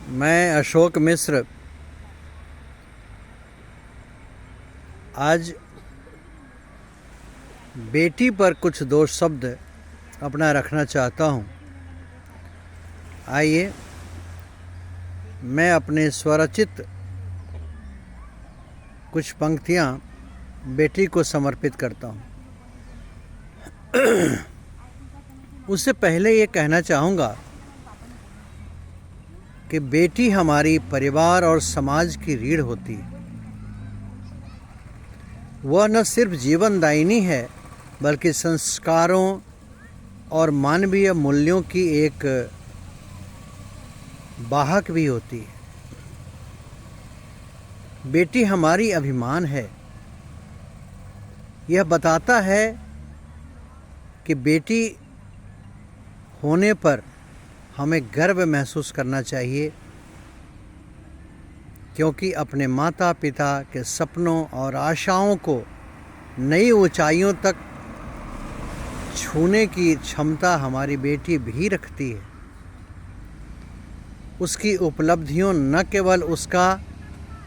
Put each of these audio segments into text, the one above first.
मैं अशोक मिश्र आज बेटी पर कुछ दो शब्द अपना रखना चाहता हूँ। आइए मैं अपने स्वरचित कुछ पंक्तियाँ बेटी को समर्पित करता हूँ। उससे पहले ये कहना चाहूँगा कि बेटी हमारी परिवार और समाज की रीढ़ होती है। वह न सिर्फ जीवनदायिनी है बल्कि संस्कारों और मानवीय मूल्यों की एक वाहक भी होती है। बेटी हमारी अभिमान है। यह बताता है कि बेटी होने पर हमें गर्व महसूस करना चाहिए, क्योंकि अपने माता पिता के सपनों और आशाओं को नई ऊंचाइयों तक छूने की क्षमता हमारी बेटी भी रखती है। उसकी उपलब्धियों न केवल उसका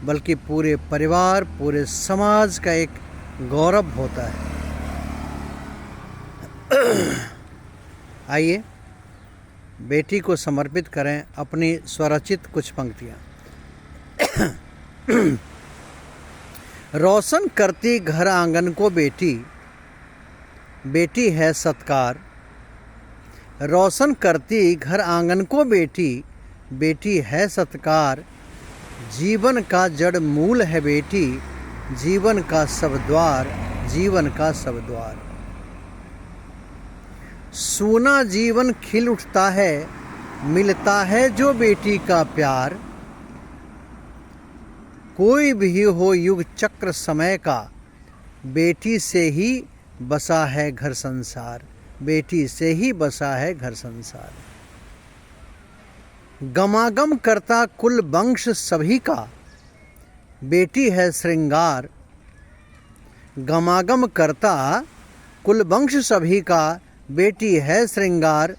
बल्कि पूरे परिवार, पूरे समाज का एक गौरव होता है। आइए बेटी को समर्पित करें अपनी स्वरचित कुछ पंक्तियाँ। रोशन करती घर आंगन को बेटी, बेटी है सत्कार। रोशन करती घर आंगन को बेटी, बेटी है सत्कार। जीवन का जड़ मूल है बेटी, जीवन का सब द्वार, जीवन का सब द्वार। सूना जीवन खिल उठता है, मिलता है जो बेटी का प्यार। कोई भी हो युग चक्र समय का, बेटी से ही बसा है घर संसार, बेटी से ही बसा है घर संसार। गमागम करता कुल वंश सभी का, बेटी है श्रृंगार। गमागम करता कुल वंश सभी का, बेटी है श्रृंगार।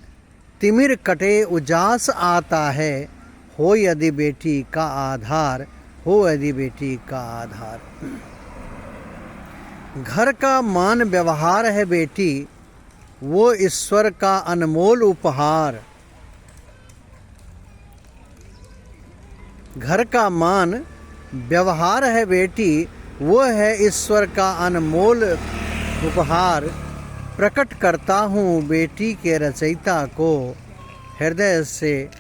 तिमिर कटे उजास आता है, हो यदि बेटी का आधार, हो यदि बेटी का आधार। घर का मान व्यवहार है बेटी, वो ईश्वर का अनमोल उपहार। घर का मान व्यवहार है बेटी, वो है ईश्वर का अनमोल उपहार। प्रकट करता हूँ बेटी के रचयिता को, हृदय से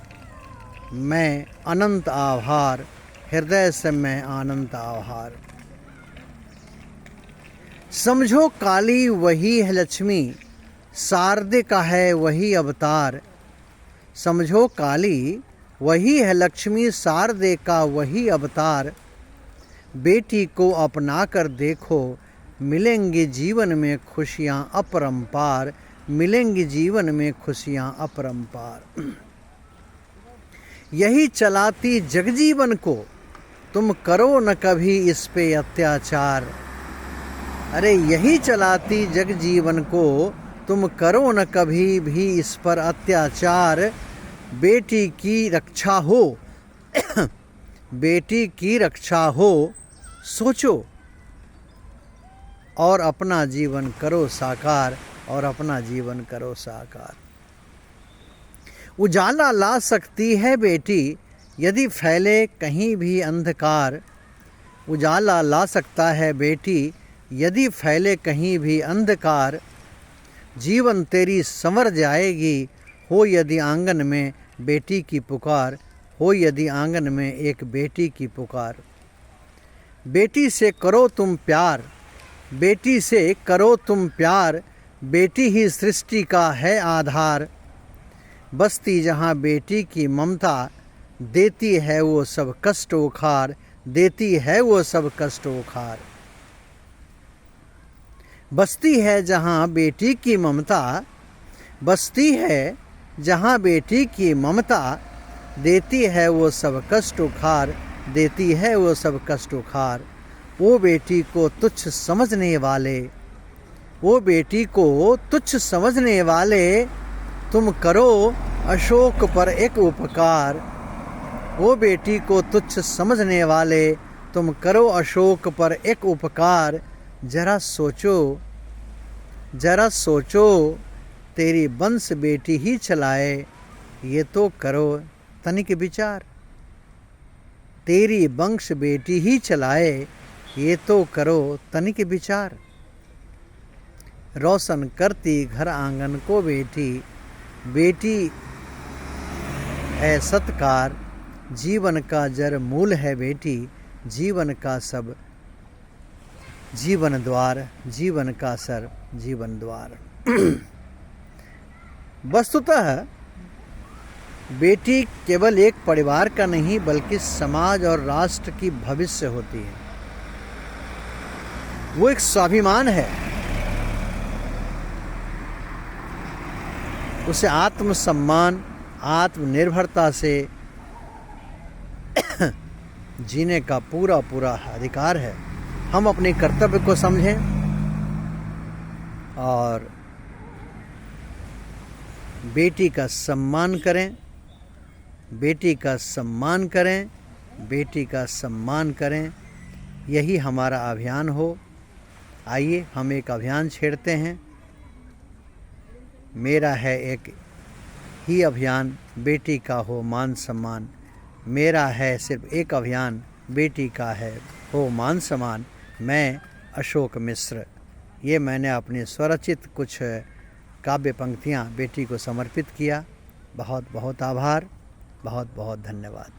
मैं अनंत आभार, हृदय से मैं अनंत आभार। समझो काली वही है लक्ष्मी, शारदे का है वही अवतार। समझो काली वही है लक्ष्मी, शारदे का वही अवतार। बेटी को अपना कर देखो, मिलेंगी जीवन में खुशियाँ अपरंपार, मिलेंगी जीवन में खुशियाँ अपरंपार। यही चलाती जगजीवन को, तुम करो न कभी इस पे अत्याचार। अरे यही चलाती जगजीवन को, तुम करो न कभी भी इस पर अत्याचार। बेटी की रक्षा हो बेटी की रक्षा हो, सोचो और अपना जीवन करो साकार, और अपना जीवन करो साकार। उजाला ला सकती है बेटी, यदि फैले कहीं भी अंधकार। उजाला ला सकता है बेटी, यदि फैले कहीं भी अंधकार। जीवन तेरी संवर जाएगी, हो यदि आंगन में बेटी की पुकार, हो यदि आंगन में एक बेटी की पुकार। बेटी से करो तुम प्यार, बेटी से करो तुम प्यार। बेटी ही सृष्टि का है आधार। बस्ती जहाँ बेटी की ममता, देती है वो सब कष्ट उखार, देती है वो सब कष्ट उखार। बस्ती है जहाँ बेटी की ममता, बस्ती है जहाँ बेटी की ममता। देती है वो सब कष्ट उखार, देती है वो सब कष्ट उखार। वो बेटी को तुच्छ समझने वाले, वो बेटी को तुच्छ समझने वाले, तुम करो अशोक पर एक उपकार। ओ बेटी को तुच्छ समझने वाले, तुम करो अशोक पर एक उपकार। जरा सोचो तेरी वंश बेटी ही चलाए, ये तो करो तनिक विचार। तेरी वंश बेटी ही चलाए, ये तो करो तनिक विचार। रोशन करती घर आंगन को बेटी, बेटी है सत्कार। जीवन का जड़ मूल है बेटी, जीवन का सब जीवन द्वार, जीवन का सर जीवन द्वार। वस्तुतः बेटी केवल एक परिवार का नहीं बल्कि समाज और राष्ट्र की भविष्य होती है। वो एक स्वाभिमान है। उसे आत्मसम्मान, आत्मनिर्भरता से जीने का पूरा पूरा अधिकार है। हम अपने कर्तव्य को समझें और बेटी का सम्मान करें, बेटी का सम्मान करें, बेटी का सम्मान करें। यही हमारा अभियान हो। आइए हम एक अभियान छेड़ते हैं। मेरा है एक ही अभियान, बेटी का हो मान सम्मान। मेरा है सिर्फ एक अभियान, बेटी का है हो मान सम्मान। मैं अशोक मिश्र। ये मैंने अपने स्वरचित कुछ काव्य पंक्तियाँ बेटी को समर्पित किया। बहुत बहुत आभार, बहुत बहुत धन्यवाद।